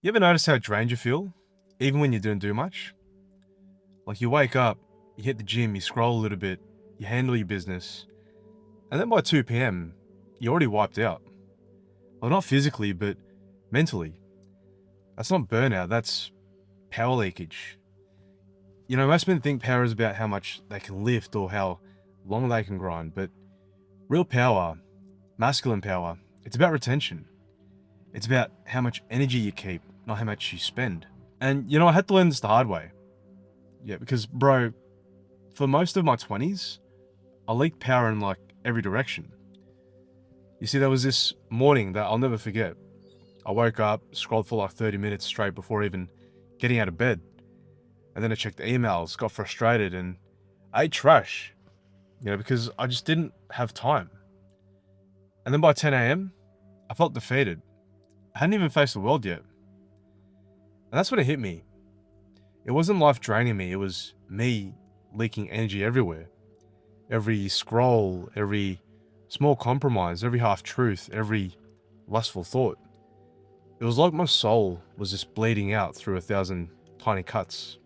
You ever notice how drained you feel, even when you didn't do much? Like you wake up, you hit the gym, you scroll a little bit, you handle your business, and then by 2 p.m., you're already wiped out. Well, not physically, but mentally. That's not burnout, that's power leakage. Most men think power is about how much they can lift or how long they can grind, but real power, masculine power, it's about retention. It's about how much energy you keep, not how much you spend. And I had to learn this the hard way. Yeah, because, bro, for most of my 20s, I leaked power in like every direction. You see, there was this morning that I'll never forget. I woke up, scrolled for like 30 minutes straight before even getting out of bed. And then I checked the emails, got frustrated, and I ate trash, because I just didn't have time. And then by 10 a.m., I felt defeated. I hadn't even faced the world yet. And that's when it hit me. It wasn't life draining me, it was me leaking energy everywhere. Every scroll, every small compromise, every half truth, every lustful thought. It was like my soul was just bleeding out through 1,000 tiny cuts.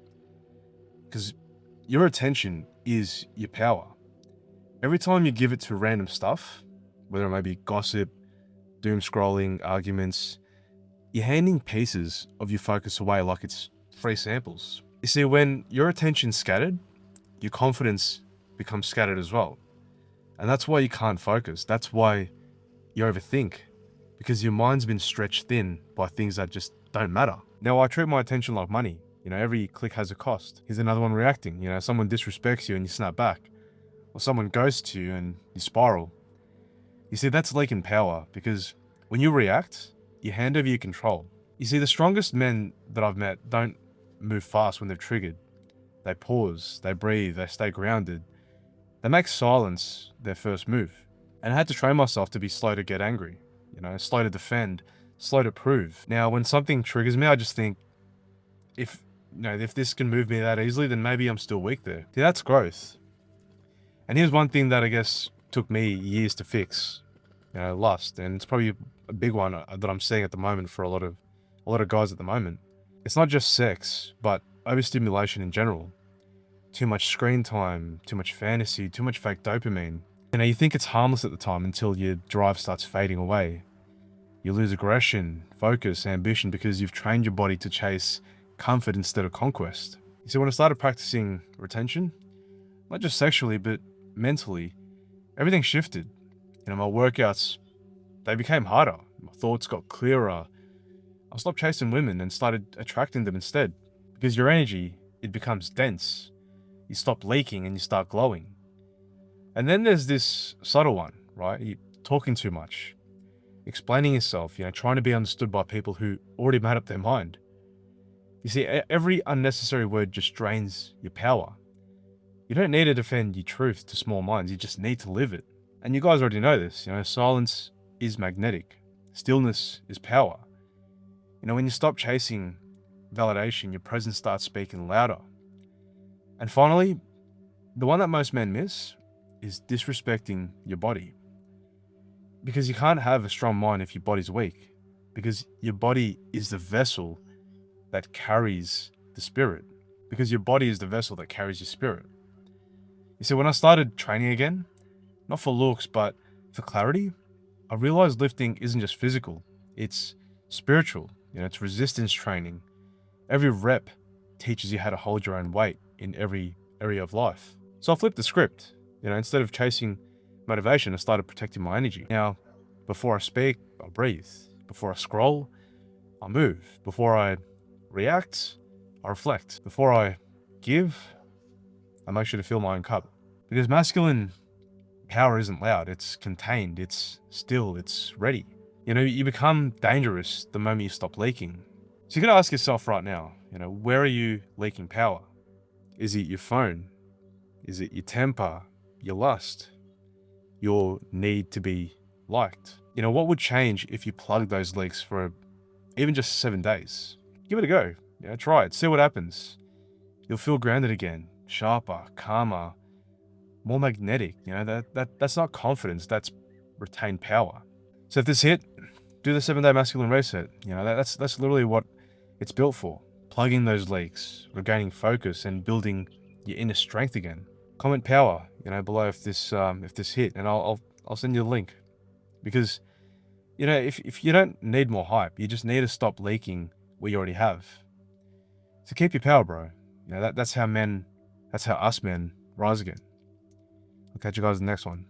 Because your attention is your power. Every time you give it to random stuff, whether it may be gossip, doom scrolling, arguments, you're handing pieces of your focus away like it's free samples. You see, when your attention's scattered, your confidence becomes scattered as well. And that's why you can't focus. That's why you overthink, because your mind's been stretched thin by things that just don't matter. Now, I treat my attention like money. Every click has a cost. Here's another one reacting. Someone disrespects you and you snap back, or someone goes to you and you spiral. You see, that's leaking power, because when you react, you hand over your control. You see, the strongest men that I've met don't move fast when they're triggered. They pause, they breathe, they stay grounded. They make silence their first move. And I had to train myself to be slow to get angry, slow to defend, slow to prove. Now, when something triggers me, I just think, if this can move me that easily, then maybe I'm still weak there. See, that's growth. And here's one thing that I guess took me years to fix, lust. And it's probably a big one that I'm seeing at the moment for a lot of guys at the moment. It's not just sex, but overstimulation in general. Too much screen time, too much fantasy, too much fake dopamine. You think it's harmless at the time until your drive starts fading away. You lose aggression, focus, ambition because you've trained your body to chase comfort instead of conquest. You see, when I started practicing retention, not just sexually, but mentally, everything shifted. My workouts, they became harder. My thoughts got clearer. I stopped chasing women and started attracting them instead. Because your energy, it becomes dense. You stop leaking and you start glowing. And then there's this subtle one, right? You're talking too much, explaining yourself, trying to be understood by people who already made up their mind. You see, every unnecessary word just drains your power. You don't need to defend your truth to small minds, you just need to live it. And you guys already know this, silence is magnetic, stillness is power. When you stop chasing validation, your presence starts speaking louder. And finally, the one that most men miss is disrespecting your body. Because you can't have a strong mind if your body's weak. Because your body is the vessel that carries the spirit. Because your body is the vessel that carries your spirit. You see, when I started training again, not for looks, but for clarity, I realized lifting isn't just physical, it's spiritual. It's resistance training. Every rep teaches you how to hold your own weight in every area of life. So I flipped the script. Instead of chasing motivation, I started protecting my energy. Now, before I speak, I breathe. Before I scroll, I move. Before I react, I reflect. Before I give, I make sure to fill my own cup. Because masculine power isn't loud, it's contained, it's still, it's ready. You become dangerous the moment you stop leaking. So you gotta ask yourself right now, where are you leaking power? Is it your phone? Is it your temper, your lust, your need to be liked? What would change if you plugged those leaks for even just 7 days? Give it a go. Try it, see what happens. You'll feel grounded again, sharper, calmer, more magnetic. That's not confidence, that's retained power. So if this hit, do the 7-day masculine reset. That's literally what it's built for. Plugging those leaks, regaining focus, and building your inner strength again. Comment power, below if this hit, and I'll send you the link. Because, if you don't need more hype, you just need to stop leaking what you already have. So keep your power, bro. That's how us men rise again. I'll catch you guys in the next one.